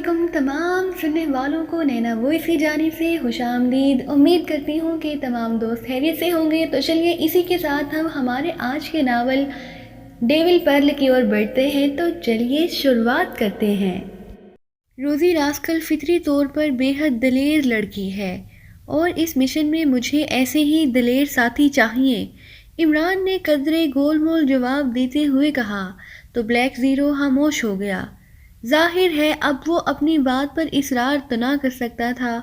علیکم تمام سننے والوں کو نینا وائس کی جانب سے خوش آمدید۔ امید کرتی ہوں کہ تمام دوست خیریت سے ہوں گے۔ تو چلیے اسی کے ساتھ ہم ہمارے آج کے ناول ڈیول پرل کی اور بڑھتے ہیں۔ تو چلیے شروعات کرتے ہیں۔ روزی راسکل فطری طور پر بے حد دلیر لڑکی ہے اور اس مشن میں مجھے ایسے ہی دلیر ساتھی چاہیے، عمران نے قدرے گول مول جواب دیتے ہوئے کہا۔ تو بلیک زیرو خاموش ہو گیا۔ ظاہر ہے اب وہ اپنی بات پر اصرار تو نہ کر سکتا تھا،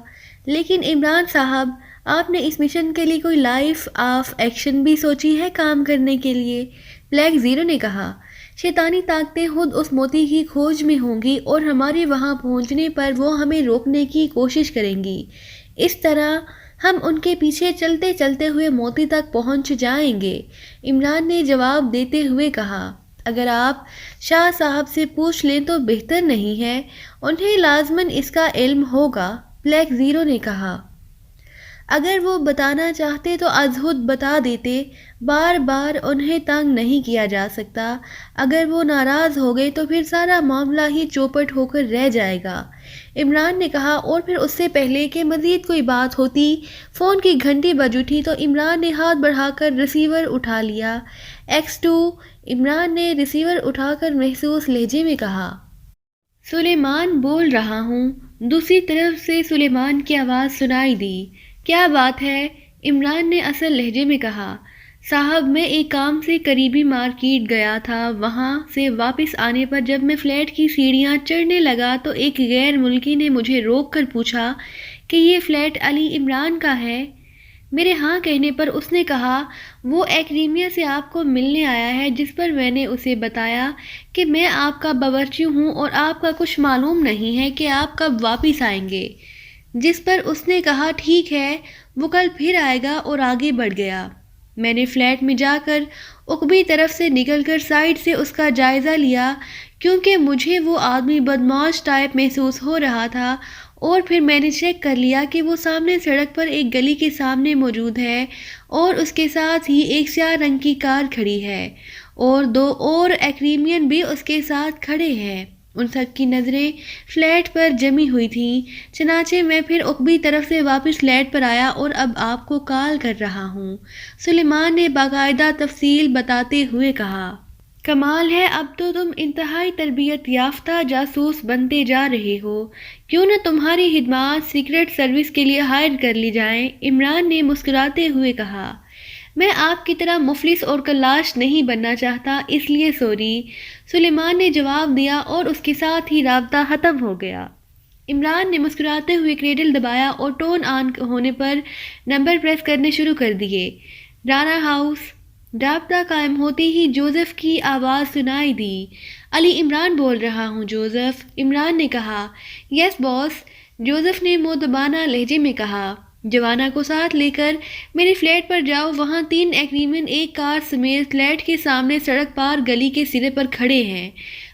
لیکن عمران صاحب، آپ نے اس مشن کے لیے کوئی لائف آف ایکشن بھی سوچی ہے کام کرنے کے لیے؟ بلیک زیرو نے کہا۔ شیطانی طاقتیں خود اس موتی کی کھوج میں ہوں گی اور ہمارے وہاں پہنچنے پر وہ ہمیں روکنے کی کوشش کریں گی۔ اس طرح ہم ان کے پیچھے چلتے چلتے ہوئے موتی تک پہنچ جائیں گے، عمران نے جواب دیتے ہوئے کہا۔ اگر آپ شاہ صاحب سے پوچھ لیں تو بہتر نہیں ہے؟ انہیں لازماً اس کا علم ہوگا، بلیک زیرو نے کہا۔ اگر وہ بتانا چاہتے تو ازخود بتا دیتے، بار بار انہیں تنگ نہیں کیا جا سکتا۔ اگر وہ ناراض ہو گئے تو پھر سارا معاملہ ہی چوپٹ ہو کر رہ جائے گا، عمران نے کہا۔ اور پھر اس سے پہلے کہ مزید کوئی بات ہوتی، فون کی گھنٹی بج اٹھی تو عمران نے ہاتھ بڑھا کر ریسیور اٹھا لیا۔ X2، عمران نے ریسیور اٹھا کر محسوس لہجے میں کہا۔ سلیمان بول رہا ہوں۔ دوسری طرف سے سلیمان کی آواز سنائی دی۔ کیا بات ہے؟ عمران نے اصل لہجے میں کہا۔ صاحب، میں ایک کام سے قریبی مارکیٹ گیا تھا، وہاں سے واپس آنے پر جب میں فلیٹ کی سیڑھیاں چڑھنے لگا تو ایک غیر ملکی نے مجھے روک کر پوچھا کہ یہ فلیٹ علی عمران کا ہے؟ میرے ہاں کہنے پر اس نے کہا وہ ایکریمیا سے آپ کو ملنے آیا ہے، جس پر میں نے اسے بتایا کہ میں آپ کا باورچی ہوں اور آپ کا کچھ معلوم نہیں ہے کہ آپ کب واپس آئیں گے، جس پر اس نے کہا ٹھیک ہے، وہ کل پھر آئے گا اور آگے بڑھ گیا۔ میں نے فلیٹ میں جا کر عقبی طرف سے نکل کر سائڈ سے اس کا جائزہ لیا، کیونکہ مجھے وہ آدمی بدمعاش ٹائپ محسوس ہو رہا تھا، اور پھر میں نے چیک کر لیا کہ وہ سامنے سڑک پر ایک گلی کے سامنے موجود ہے اور اس کے ساتھ ہی ایک سیاہ رنگ کی کار کھڑی ہے اور 2 اور ایکریمین بھی اس کے ساتھ کھڑے ہیں۔ ان سب کی نظریں فلیٹ پر جمی ہوئی تھیں، چنانچہ میں پھر عقبی طرف سے واپس فلیٹ پر آیا اور اب آپ کو کال کر رہا ہوں، سلیمان نے باقاعدہ تفصیل بتاتے ہوئے کہا۔ کمال ہے، اب تو تم انتہائی تربیت یافتہ جاسوس بنتے جا رہے ہو، کیوں نہ تمہاری خدمات سیکرٹ سروس کے لیے ہائر کر لی جائیں، عمران نے مسکراتے ہوئے کہا۔ میں آپ کی طرح مفلس اور کلاش نہیں بننا چاہتا، اس لیے سوری، سلیمان نے جواب دیا اور اس کے ساتھ ہی رابطہ ختم ہو گیا۔ عمران نے مسکراتے ہوئے کریڈل دبایا اور ٹون آن ہونے پر نمبر پریس کرنے شروع کر دیے۔ رانا ہاؤس۔ رابطہ قائم ہوتے ہی جوزف کی آواز سنائی دی۔ علی عمران بول رہا ہوں جوزف، عمران نے کہا۔ یس باس، جوزف نے مؤدبانہ لہجے میں کہا۔ جوانا کو ساتھ لے کر میری فلیٹ پر جاؤ، وہاں 3 ایکریمین ایک کار سمیت فلیٹ کے سامنے سڑک پار گلی کے سرے پر کھڑے ہیں،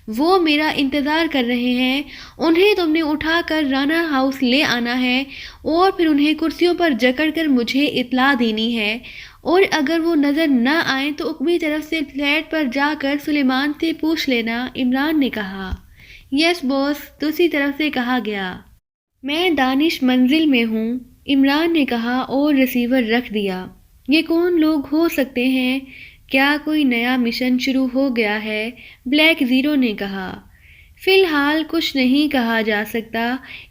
وہ میرا انتظار کر رہے ہیں، انہیں تم نے اٹھا کر رانا ہاؤس لے آنا ہے اور پھر انہیں کرسیوں پر جکڑ کر مجھے اطلاع دینی ہے، اور اگر وہ نظر نہ آئیں تو عقبی طرف سے فلیٹ پر جا کر سلیمان سے پوچھ لینا، عمران نے کہا۔ یس باس، دوسری طرف سے کہا گیا۔ میں دانش منزل میں ہوں، عمران نے کہا اور ریسیور رکھ دیا۔ یہ کون لوگ ہو سکتے ہیں؟ کیا کوئی نیا مشن شروع ہو گیا ہے؟ بلیک زیرو نے کہا۔ فی الحال کچھ نہیں کہا جا سکتا،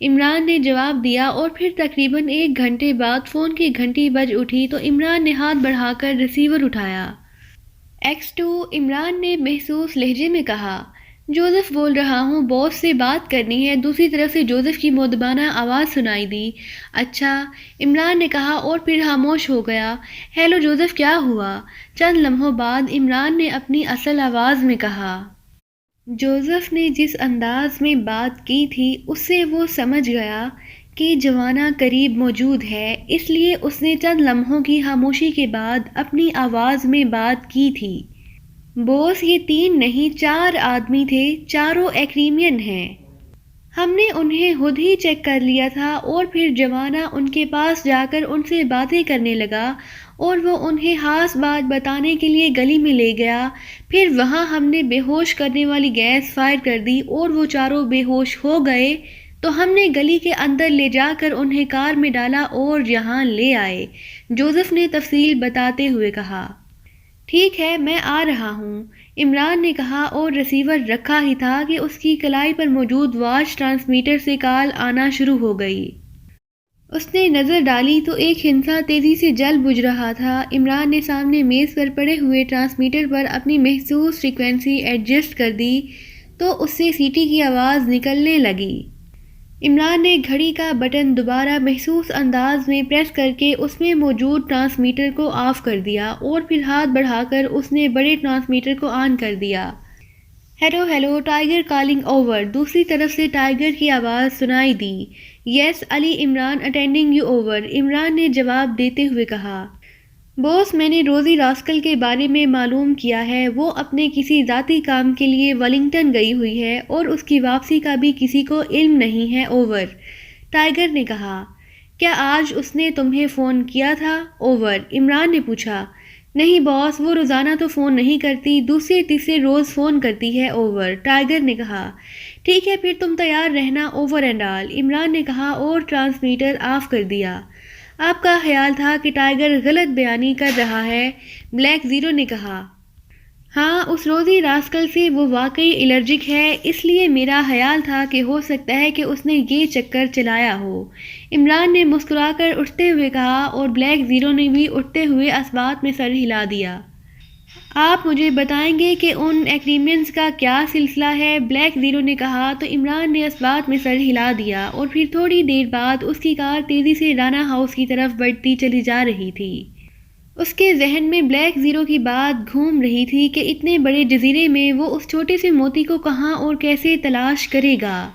عمران نے جواب دیا، اور پھر تقریباً 1 گھنٹے بعد فون کی گھنٹی بج اٹھی تو عمران نے ہاتھ بڑھا کر ریسیور اٹھایا۔ X2، عمران نے محسوس لہجے میں کہا۔ جوزف بول رہا ہوں، باس سے بات کرنی ہے، دوسری طرف سے جوزف کی مؤدبانہ آواز سنائی دی۔ اچھا، عمران نے کہا اور پھر خاموش ہو گیا۔ ہیلو جوزف، کیا ہوا؟ چند لمحوں بعد عمران نے اپنی اصل آواز میں کہا۔ جوزف نے جس انداز میں بات کی تھی اس سے وہ سمجھ گیا کہ جوانا قریب موجود ہے، اس لیے اس نے چند لمحوں کی خاموشی کے بعد اپنی آواز میں بات کی تھی۔ بوس، یہ 3 نہیں 4 آدمی تھے، چاروں ایکریمین ہیں، ہم نے انہیں خود ہی چیک کر لیا تھا، اور پھر جوانا ان کے پاس جا کر ان سے باتیں کرنے لگا اور وہ انہیں خاص بات بتانے کے لیے گلی میں لے گیا، پھر وہاں ہم نے بے ہوش کرنے والی گیس فائر کر دی اور وہ چاروں بے ہوش ہو گئے، تو ہم نے گلی کے اندر لے جا کر انہیں کار میں ڈالا اور یہاں لے آئے، جوزف نے تفصیل بتاتے ہوئے کہا۔ ٹھیک ہے، میں آ رہا ہوں، عمران نے کہا اور ریسیور رکھا ہی تھا کہ اس کی کلائی پر موجود واچ ٹرانسمیٹر سے کال آنا شروع ہو گئی۔ اس نے نظر ڈالی تو ایک ہندسہ تیزی سے جل بجھ رہا تھا۔ عمران نے سامنے میز پر پڑے ہوئے ٹرانسمیٹر پر اپنی محسوس فریکوینسی ایڈجسٹ کر دی تو اس سے سیٹی کی آواز نکلنے لگی۔ عمران نے گھڑی کا بٹن دوبارہ محسوس انداز میں پریس کر کے اس میں موجود ٹرانسمیٹر کو آف کر دیا اور پھر ہاتھ بڑھا کر اس نے بڑے ٹرانسمیٹر کو آن کر دیا۔ Hello hello, tiger calling over, دوسری طرف سے ٹائیگر کی آواز سنائی دی۔ Yes Ali Imran attending you over, Imran نے جواب دیتے ہوئے کہا۔ بوس، میں نے روزی راسکل کے بارے میں معلوم کیا ہے، وہ اپنے کسی ذاتی کام کے لیے ویلنگٹن گئی ہوئی ہے اور اس کی واپسی کا بھی کسی کو علم نہیں ہے، اوور، ٹائیگر نے کہا۔ کیا آج اس نے تمہیں فون کیا تھا، اوور، عمران نے پوچھا۔ نہیں باس، وہ روزانہ تو فون نہیں کرتی، دوسرے تیسرے روز فون کرتی ہے، اوور، ٹائیگر نے کہا۔ ٹھیک ہے، پھر تم تیار رہنا، اوور اینڈ آل، عمران نے کہا اور ٹرانسمیٹر آف کر دیا۔ آپ کا خیال تھا کہ ٹائیگر غلط بیانی کر رہا ہے، بلیک زیرو نے کہا۔ ہاں، اس روزی راسکل سے وہ واقعی الرجک ہے، اس لیے میرا خیال تھا کہ ہو سکتا ہے کہ اس نے یہ چکر چلایا ہو، عمران نے مسکرا کر اٹھتے ہوئے کہا اور بلیک زیرو نے بھی اٹھتے ہوئے اثبات میں سر ہلا دیا۔ آپ مجھے بتائیں گے کہ ان ایگریمنٹس کا کیا سلسلہ ہے، بلیک زیرو نے کہا تو عمران نے اثبات میں سر ہلا دیا اور پھر تھوڑی دیر بعد اس کی کار تیزی سے رانا ہاؤس کی طرف بڑھتی چلی جا رہی تھی۔ اس کے ذہن میں بلیک زیرو کی بات گھوم رہی تھی کہ اتنے بڑے جزیرے میں وہ اس چھوٹے سے موتی کو کہاں اور کیسے تلاش کرے گا۔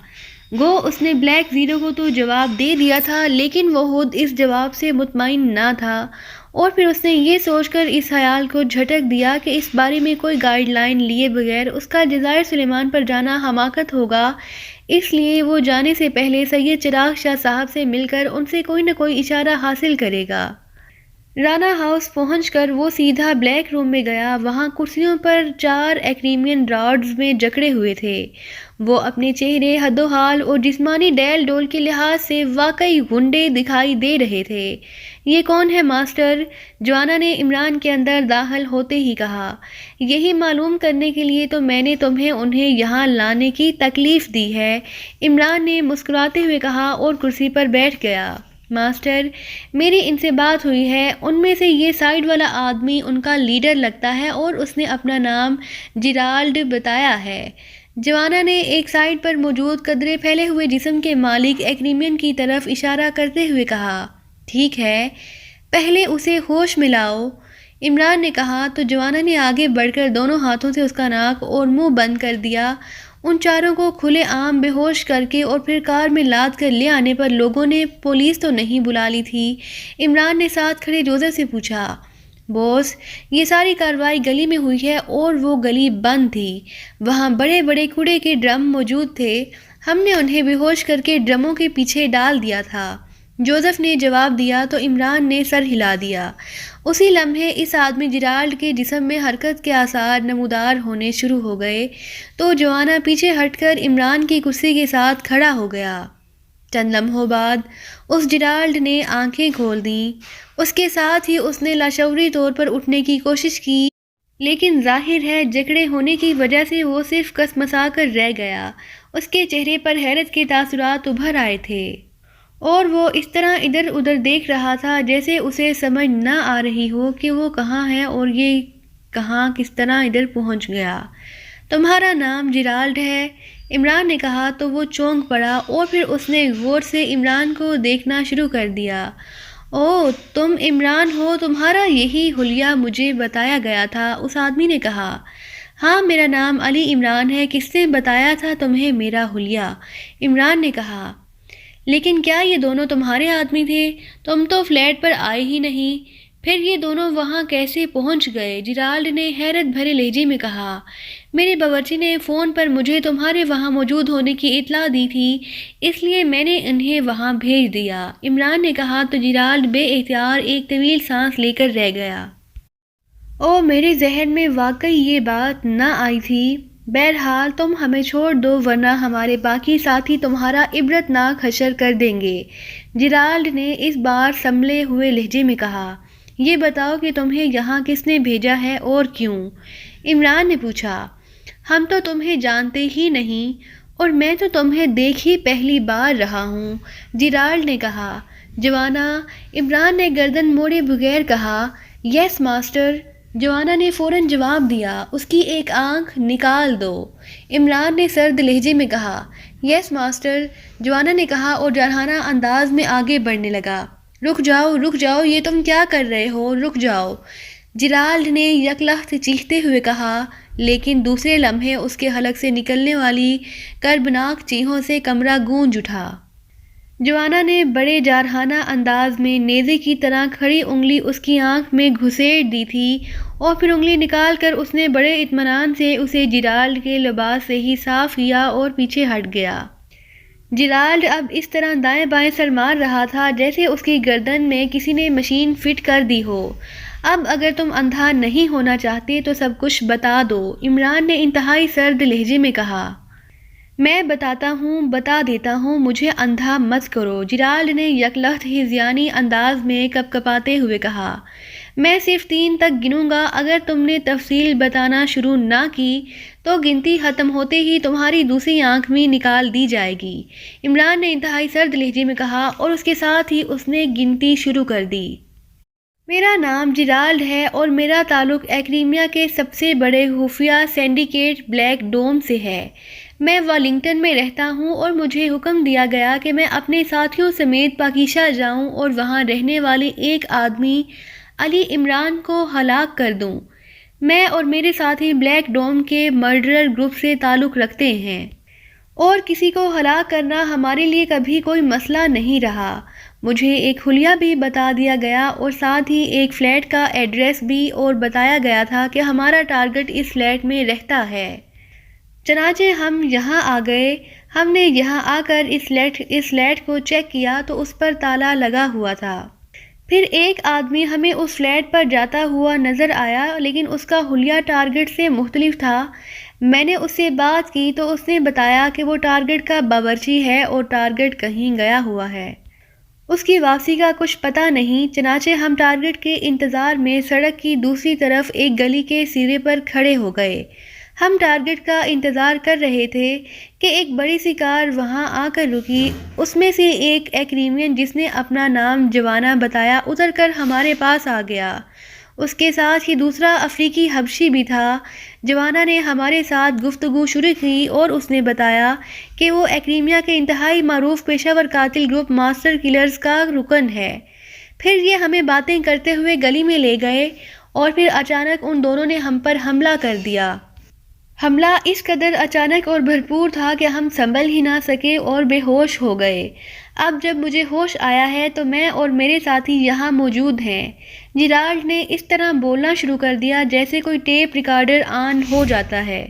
گو اس نے بلیک زیرو کو تو جواب دے دیا تھا، لیکن وہ خود اس جواب سے مطمئن نہ تھا، اور پھر اس نے یہ سوچ کر اس خیال کو جھٹک دیا کہ اس بارے میں کوئی گائیڈ لائن لیے بغیر اس کا جزائر سلیمان پر جانا حماقت ہوگا، اس لیے وہ جانے سے پہلے سید چراغ شاہ صاحب سے مل کر ان سے کوئی نہ کوئی اشارہ حاصل کرے گا۔ رانا ہاؤس پہنچ کر وہ سیدھا بلیک روم میں گیا۔ وہاں کرسیوں پر 4 ایکریمین راڈز میں جکڑے ہوئے تھے۔ وہ اپنے چہرے، حد و حال اور جسمانی ڈیل ڈول کے لحاظ سے واقعی غنڈے دکھائی دے رہے تھے۔ یہ کون ہے ماسٹر؟ جوانا نے عمران کے اندر داخل ہوتے ہی کہا۔ یہی معلوم کرنے کے لیے تو میں نے تمہیں انہیں یہاں لانے کی تکلیف دی ہے، عمران نے مسکراتے ہوئے کہا اور کرسی پر بیٹھ گیا۔ ماسٹر، میری ان سے بات ہوئی ہے، ان میں سے یہ سائیڈ والا آدمی ان کا لیڈر لگتا ہے اور اس نے اپنا نام جیرالڈ بتایا ہے۔ جوانا نے ایک سائیڈ پر موجود قدرے پھیلے ہوئے جسم کے مالک ایکریمین کی طرف اشارہ کرتے ہوئے کہا۔ ٹھیک ہے، پہلے اسے ہوش میں لاؤ، عمران نے کہا تو جوانا نے آگے بڑھ کر دونوں ہاتھوں سے اس کا ناک اور منہ بند کر دیا۔ ان چاروں کو کھلے عام بے ہوش کر کے اور پھر کار میں لاد کر لے آنے پر لوگوں نے پولیس تو نہیں بلا لی تھی؟ عمران نے ساتھ کھڑے جوزف سے پوچھا۔ بوس، یہ ساری کارروائی گلی میں ہوئی ہے اور وہ گلی بند تھی، وہاں بڑے بڑے کوڑے کے ڈرم موجود تھے، ہم نے انہیں بے ہوش کر کے ڈرموں کے پیچھے ڈال دیا تھا، جوزف نے جواب دیا تو عمران نے سر ہلا دیا۔ اسی لمحے اس آدمی جیرالڈ کے جسم میں حرکت کے آثار نمودار ہونے شروع ہو گئے تو جوانا پیچھے ہٹ کر عمران کی کرسی کے ساتھ کھڑا ہو گیا۔ چند لمحوں بعد اس جیرالڈ نے آنکھیں کھول دیں، اس کے ساتھ ہی اس نے لاشعوری طور پر اٹھنے کی کوشش کی، لیکن ظاہر ہے جکڑے ہونے کی وجہ سے وہ صرف کسمسا کر رہ گیا۔ اس کے چہرے پر حیرت کے تاثرات ابھر آئے تھے اور وہ اس طرح ادھر ادھر دیکھ رہا تھا جیسے اسے سمجھ نہ آ رہی ہو کہ وہ کہاں ہے اور یہ کہاں کس طرح ادھر پہنچ گیا۔ تمہارا نام جیرالڈ ہے، عمران نے کہا تو وہ چونک پڑا اور پھر اس نے غور سے عمران کو دیکھنا شروع کر دیا۔ اوہ، تم عمران ہو، تمہارا یہی حلیہ مجھے بتایا گیا تھا، اس آدمی نے کہا۔ ہاں، میرا نام علی عمران ہے، کس نے بتایا تھا تمہیں میرا حلیہ؟ عمران نے کہا۔ لیکن کیا یہ دونوں تمہارے آدمی تھے؟ تم تو فلیٹ پر آئے ہی نہیں، پھر یہ دونوں وہاں کیسے پہنچ گئے؟ جیرالڈ نے حیرت بھرے لہجے میں کہا۔ میرے باورچی نے فون پر مجھے تمہارے وہاں موجود ہونے کی اطلاع دی تھی، اس لیے میں نے انہیں وہاں بھیج دیا، عمران نے کہا تو جیرالڈ بے اختیار ایک طویل سانس لے کر رہ گیا۔ او، میرے ذہن میں واقعی یہ بات نہ آئی تھی، بہرحال تم ہمیں چھوڑ دو ورنہ ہمارے باقی ساتھی تمہارا عبرتناک حشر کر دیں گے۔ جیرالڈ نے اس بار سنبھلے ہوئے لہجے میں کہا، یہ بتاؤ کہ تمہیں یہاں کس نے بھیجا ہے اور کیوں؟ عمران نے پوچھا، ہم تو تمہیں جانتے ہی نہیں اور میں تو تمہیں دیکھ ہی پہلی بار رہا ہوں، جیرالڈ نے کہا۔ جوانا، عمران نے گردن موڑے بغیر کہا، یس ماسٹر۔ جوانا نے فوراً جواب دیا، اس کی ایک آنکھ نکال دو۔ عمران نے سرد لہجے میں کہا، یس ماسٹر۔ جوانا نے کہا اور جارحانہ انداز میں آگے بڑھنے لگا، رک جاؤ، یہ تم کیا کر رہے ہو، رک جاؤ۔ جیرالڈ نے یکلخت چیختے ہوئے کہا، لیکن دوسرے لمحے اس کے حلق سے نکلنے والی کربناک چیخوں سے کمرہ گونج اٹھا۔ جوانا نے بڑے جارحانہ انداز میں نیزے کی طرح کھڑی انگلی اس کی آنکھ میں گھسیٹ دی تھی اور پھر انگلی نکال کر اس نے بڑے اطمینان سے اسے جیرالڈ کے لباس سے ہی صاف کیا اور پیچھے ہٹ گیا۔ جیرالڈ اب اس طرح دائیں بائیں سر مار رہا تھا جیسے اس کی گردن میں کسی نے مشین فٹ کر دی ہو۔ اب اگر تم اندھا نہیں ہونا چاہتے تو سب کچھ بتا دو، عمران نے انتہائی سرد لہجے میں کہا۔ میں بتا دیتا ہوں، مجھے اندھا مت کرو، جیرالڈ نے یکلخت ہذیانی انداز میں کپکپاتے ہوئے کہا۔ میں صرف 3 تک گنوں گا، اگر تم نے تفصیل بتانا شروع نہ کی تو گنتی ختم ہوتے ہی تمہاری دوسری آنکھ بھی نکال دی جائے گی، عمران نے انتہائی سرد لہجے میں کہا اور اس کے ساتھ ہی اس نے گنتی شروع کر دی۔ میرا نام جیرالڈ ہے اور میرا تعلق ایکریمیا کے سب سے بڑے خفیہ سینڈیکیٹ بلیک ڈوم سے ہے۔ میں والنگٹن میں رہتا ہوں اور مجھے حکم دیا گیا کہ میں اپنے ساتھیوں سمیت پاکیزہ جاؤں اور وہاں رہنے والے ایک آدمی علی عمران کو ہلاک کر دوں۔ میں اور میرے ساتھی بلیک ڈوم کے مرڈرر گروپ سے تعلق رکھتے ہیں اور کسی کو ہلاک کرنا ہمارے لیے کبھی کوئی مسئلہ نہیں رہا۔ مجھے ایک حلیہ بھی بتا دیا گیا اور ساتھ ہی ایک فلیٹ کا ایڈریس بھی، اور بتایا گیا تھا کہ ہمارا ٹارگٹ اس فلیٹ میں رہتا ہے۔ چنانچہ ہم یہاں آ گئے۔ ہم نے یہاں آ کر اس فلیٹ کو چیک کیا تو اس پر تالا لگا ہوا تھا۔ پھر ایک آدمی ہمیں اس فلیٹ پر جاتا ہوا نظر آیا لیکن اس کا حلیہ ٹارگٹ سے مختلف تھا۔ میں نے اس سے بات کی تو اس نے بتایا کہ وہ ٹارگٹ کا باورچی ہے اور ٹارگٹ کہیں گیا ہوا ہے، اس کی واپسی کا کچھ پتہ نہیں۔ چنانچہ ہم ٹارگٹ کے انتظار میں سڑک کی دوسری طرف ایک گلی کے سرے پر کھڑے ہو گئے۔ ہم ٹارگٹ کا انتظار کر رہے تھے کہ ایک بڑی سی کار وہاں آ کر رکی۔ اس میں سے ایک ایکریمین جس نے اپنا نام جوانا بتایا اتر کر ہمارے پاس آ گیا، اس کے ساتھ ہی دوسرا افریقی حبشی بھی تھا۔ جوانا نے ہمارے ساتھ گفتگو شروع کی اور اس نے بتایا کہ وہ ایکریمیا کے انتہائی معروف پیشہ ور قاتل گروپ ماسٹر کلرز کا رکن ہے۔ پھر یہ ہمیں باتیں کرتے ہوئے گلی میں لے گئے اور پھر اچانک ان دونوں نے ہم پر حملہ کر دیا۔ حملہ اس قدر اچانک اور بھرپور تھا کہ ہم سنبھل ہی نہ سکے اور بے ہوش ہو گئے۔ اب جب مجھے ہوش آیا ہے تو میں اور میرے ساتھی یہاں موجود ہیں۔ جیرالڈ نے اس طرح بولنا شروع کر دیا جیسے کوئی ٹیپ ریکارڈر آن ہو جاتا ہے۔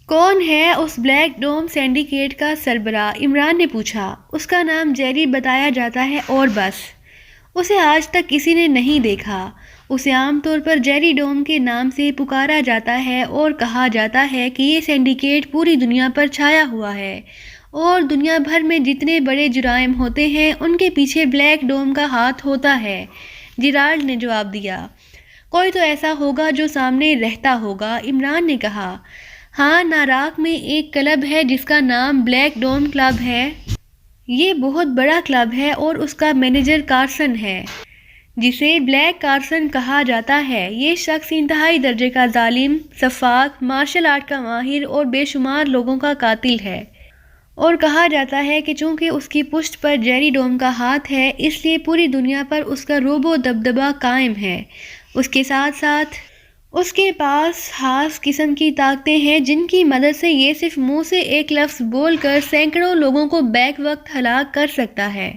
کون ہے اس بلیک ڈوم سینڈیکیٹ کا سربراہ؟ عمران نے پوچھا۔ اس کا نام جیری بتایا جاتا ہے اور بس، اسے آج تک کسی نے نہیں دیکھا۔ اسے عام طور پر جیری ڈوم کے نام سے پکارا جاتا ہے اور کہا جاتا ہے کہ یہ سینڈیکیٹ پوری دنیا پر چھایا ہوا ہے اور دنیا بھر میں جتنے بڑے جرائم ہوتے ہیں ان کے پیچھے بلیک ڈوم کا ہاتھ ہوتا ہے، جیرالڈ نے جواب دیا۔ کوئی تو ایسا ہوگا جو سامنے رہتا ہوگا، عمران نے کہا۔ ہاں، ناراک میں ایک کلب ہے جس کا نام بلیک ڈوم کلب ہے۔ یہ بہت بڑا کلب ہے اور اس کا مینیجر کارسن ہے، جسے بلیک کارسن کہا جاتا ہے۔ یہ شخص انتہائی درجے کا ظالم، سفاک، مارشل آرٹ کا ماہر اور بے شمار لوگوں کا قاتل ہے، اور کہا جاتا ہے کہ چونکہ اس کی پشت پر جیری ڈوم کا ہاتھ ہے اس لیے پوری دنیا پر اس کا رعب و دبدبہ قائم ہے۔ اس کے ساتھ ساتھ اس کے پاس خاص قسم کی طاقتیں ہیں جن کی مدد سے یہ صرف منہ سے ایک لفظ بول کر سینکڑوں لوگوں کو بیک وقت ہلاک کر سکتا ہے،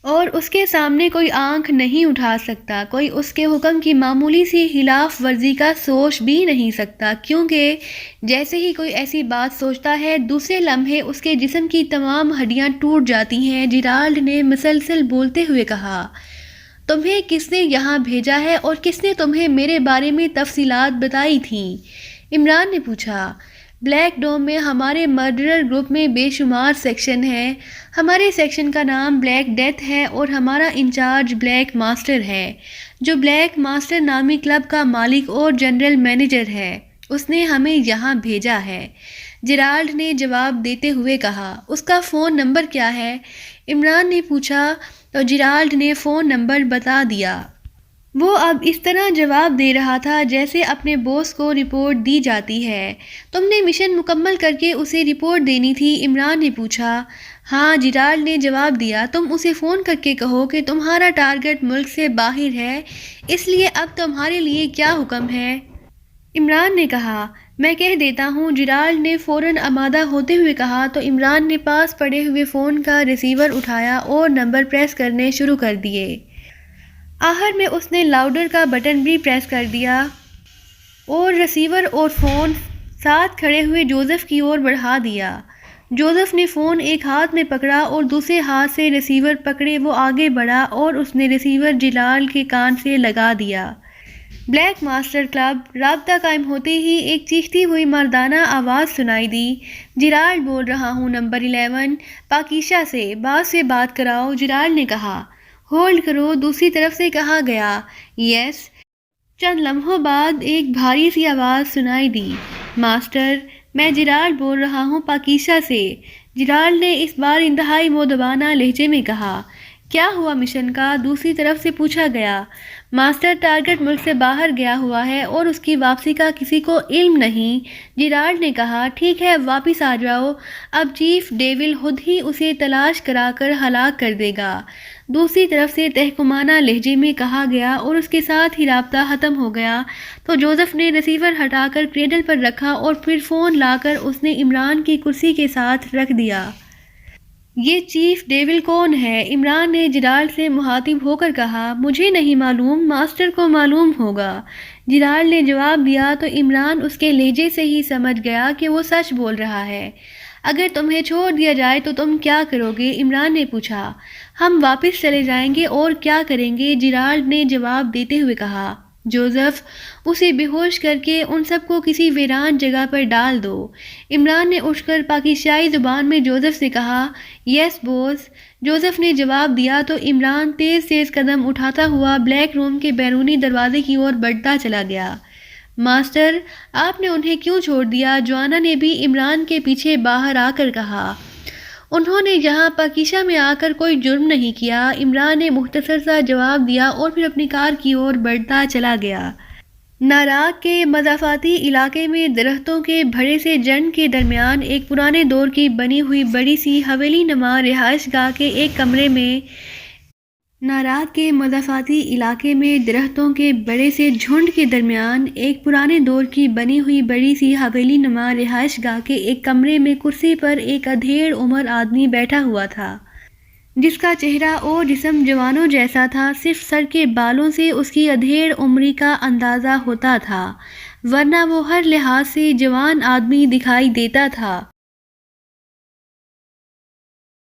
اور اس کے سامنے کوئی آنکھ نہیں اٹھا سکتا، کوئی اس کے حکم کی معمولی سی خلاف ورزی کا سوچ بھی نہیں سکتا، کیونکہ جیسے ہی کوئی ایسی بات سوچتا ہے دوسرے لمحے اس کے جسم کی تمام ہڈیاں ٹوٹ جاتی ہیں۔ جیرالڈ نے مسلسل بولتے ہوئے کہا، تمہیں کس نے یہاں بھیجا ہے اور کس نے تمہیں میرے بارے میں تفصیلات بتائی تھیں؟ عمران نے پوچھا۔ بلیک ڈوم میں ہمارے مرڈرر گروپ میں بے شمار سیکشن ہیں۔ ہمارے سیکشن کا نام بلیک ڈیتھ ہے اور ہمارا انچارج بلیک ماسٹر ہے، جو بلیک ماسٹر نامی کلب کا مالک اور جنرل مینیجر ہے۔ اس نے ہمیں یہاں بھیجا ہے، جیرالڈ نے جواب دیتے ہوئے کہا۔ اس کا فون نمبر کیا ہے؟ عمران نے پوچھا تو جیرالڈ نے فون نمبر بتا دیا۔ وہ اب اس طرح جواب دے رہا تھا جیسے اپنے باس کو رپورٹ دی جاتی ہے۔ تم نے مشن مکمل کر کے اسے رپورٹ دینی تھی؟ عمران نے پوچھا۔ ہاں، جیرالڈ نے جواب دیا۔ تم اسے فون کر کے کہو کہ تمہارا ٹارگٹ ملک سے باہر ہے، اس لیے اب تمہارے لیے کیا حکم ہے؟ عمران نے کہا۔ میں کہہ دیتا ہوں، جیرالڈ نے فوراً آمادہ ہوتے ہوئے کہا تو عمران نے پاس پڑے ہوئے فون کا ریسیور اٹھایا اور نمبر پریس کرنے شروع کر دیے۔ آخر میں اس نے لاؤڈر کا بٹن بھی پریس کر دیا اور ریسیور اور فون ساتھ کھڑے ہوئے جوزف کی اور بڑھا دیا۔ جوزف نے فون ایک ہاتھ میں پکڑا اور دوسرے ہاتھ سے ریسیور پکڑے وہ آگے بڑھا اور اس نے ریسیور جیرالڈ کے کان سے لگا دیا۔ بلیک ماسٹر کلب رابطہ قائم ہوتے ہی ایک چیختی ہوئی مردانہ آواز سنائی دی۔ جیرالڈ بول رہا ہوں، نمبر 11 پاکیشا سے، باس سے بات کراؤ، جیرالڈ نے کہا۔ ہولڈ کرو، دوسری طرف سے کہا گیا۔ یس۔ چند لمحوں بعد ایک بھاری سی آواز سنائی دی۔ ماسٹر، میں جیرالڈ بول رہا ہوں، پاکیشا سے، جیرالڈ نے اس بار انتہائی مؤدبانہ لہجے میں کہا۔ کیا ہوا مشن کا؟ دوسری طرف سے پوچھا گیا۔ ماسٹر، ٹارگٹ ملک سے باہر گیا ہوا ہے اور اس کی واپسی کا کسی کو علم نہیں، جیرالڈ نے کہا۔ ٹھیک ہے، واپس آ جاؤ، اب چیف ڈیول خود ہی اسے تلاش کرا کر ہلاک کر دے گا، دوسری طرف سے تحکمانہ لہجے میں کہا گیا اور اس کے ساتھ ہی رابطہ ختم ہو گیا تو جوزف نے ریسیور ہٹا کر کریڈل پر رکھا اور پھر فون لا کر اس نے عمران کی کرسی کے ساتھ رکھ دیا۔ یہ چیف ڈیول کون ہے؟ عمران نے جیرالڈ سے مخاطب ہو کر کہا۔ مجھے نہیں معلوم، ماسٹر کو معلوم ہوگا، جیرالڈ نے جواب دیا تو عمران اس کے لہجے سے ہی سمجھ گیا کہ وہ سچ بول رہا ہے۔ اگر تمہیں چھوڑ دیا جائے تو تم کیا کرو گے؟ عمران نے پوچھا۔ ہم واپس چلے جائیں گے اور کیا کریں گے، جیرالڈ نے جواب دیتے ہوئے کہا۔ جوزف، اسے بے ہوش کر کے ان سب کو کسی ویران جگہ پر ڈال دو۔ عمران نے اٹھ کر پاکیشائی زبان میں جوزف سے کہا۔ یس بوس، جوزف نے جواب دیا تو عمران تیز تیز قدم اٹھاتا ہوا بلیک روم کے بیرونی دروازے کی اور بڑھتا چلا گیا۔ ماسٹر، آپ نے انہیں کیوں چھوڑ دیا؟ جوانا نے بھی عمران کے پیچھے باہر آ کر کہا۔ انہوں نے یہاں پاکیشا میں آ کر کوئی جرم نہیں کیا، عمران نے مختصر سا جواب دیا اور پھر اپنی کار کی اور بڑھتا چلا گیا۔ ناراک کے مضافاتی علاقے میں درختوں کے بھرے سے جنگ کے درمیان ایک پرانے دور کی بنی ہوئی بڑی سی حویلی نما رہائش گاہ کے ایک کمرے میں ناراک کے مضافاتی علاقے میں درختوں کے بڑے سے جھنڈ کے درمیان ایک پرانے دور کی بنی ہوئی بڑی سی حویلی نما رہائش گاہ کے ایک کمرے میں کرسی پر ایک ادھیڑ عمر آدمی بیٹھا ہوا تھا، جس کا چہرہ اور جسم جوانوں جیسا تھا، صرف سر کے بالوں سے اس کی ادھیڑ عمری کا اندازہ ہوتا تھا، ورنہ وہ ہر لحاظ سے جوان آدمی دکھائی دیتا تھا۔